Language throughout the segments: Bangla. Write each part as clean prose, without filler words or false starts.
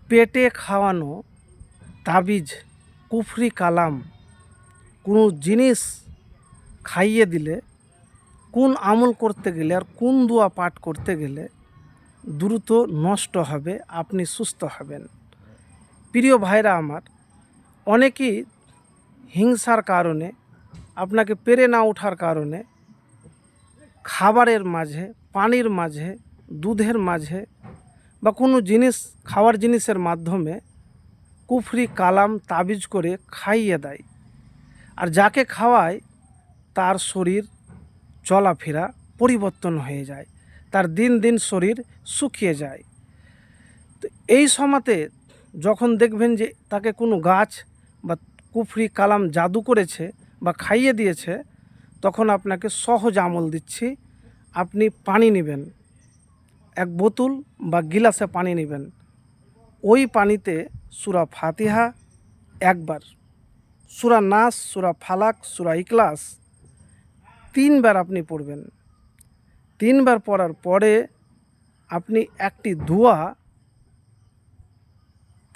পেটে খাওয়ানো তাবিজ, কুফরি কালাম, কোনো জিনিস খাইয়ে দিলে, কোন আমল করতে গেলে আর কোন দোয়া পাঠ করতে গেলে দ্রুত নষ্ট হবে, আপনি সুস্থ হবেন। প্রিয় ভাইরা আমার, অনেকেই হিংসার কারণে, আপনাকে পেরে না ওঠার কারণে খাবারের মাঝে, পানির মাঝে, দুধের মাঝে বা কোনো জিনিস, খাওয়ার জিনিসের মাধ্যমে কুফরি কালাম তাবিজ করে খাইয়ে দেয়। আর যাকে খাওয়ায় তার শরীর চলাফেরা পরিবর্তন হয়ে যায়, তার দিন দিন শরীর শুকিয়ে যায়। তো এই সময়তে যখন দেখবেন যে তাকে কোনো গাছ বা কুফরি কালাম জাদু করেছে বা খাইয়ে দিয়েছে, তখন আপনাকে সহজ আমল দিচ্ছি। আপনি পানি নেবেন, এক বোতল বা গিলাসে পানি নেবেন। ওই পানিতে সূরা ফাতিহা একবার, সূরা নাস, সূরা ফালাক, সূরা ইখলাস 3 বার আপনি পড়বেন। 3 বার পড়ার পরে আপনি একটি দোয়া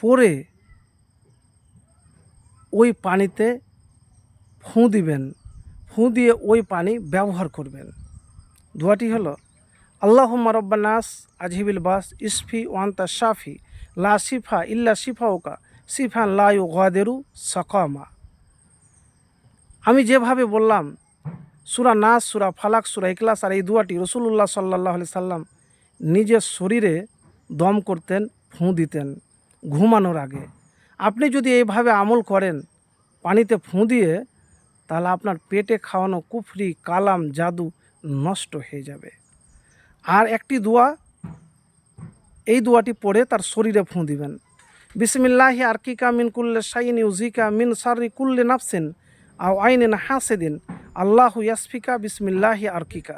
পড়ে ওই পানিতে ফুঁ দিবেন। ফুঁ দিয়ে ওই পানি ব্যবহার করবেন। দোয়াটি হলো, আল্লাহুম্মা রব্বান নাস আজহিবিল বাস ইসফি ওয়ান্তা শাফি লা শিফা ইল্লা শিফাউকা শিফান লা ইউগাদিরু সাকামা। আমি যেভাবে বললাম, সূরা নাস, সূরা ফালাক, সূরা ইখলাস, আর এই দোয়াটি রাসূলুল্লাহ সাল্লাল্লাহু আলাইহি সাল্লাম নিজের শরীরে দম করতেন, ফুঁ দিতেন ঘুমানোর আগে। আপনি যদি এইভাবে আমল করেন পানিতে ফুঁ দিয়ে, তাহলে আপনার পেটে খাওয়ানো কুফরি কালাম জাদু নষ্ট হয়ে যাবে। আর একটি দোয়া, এই দোয়াটি পড়ে তার শরীরে ফুঁ দিবেন। বিসমিল্লাহি আরকিকা মিন কুল্লি শাইইন ইউজিকা মিন শাররি কুল্লি নাফসিন আও আইনিন হাসিদিন আল্লাহু ইয়াসফিকা বিসমিল্লাহি আরকিকা।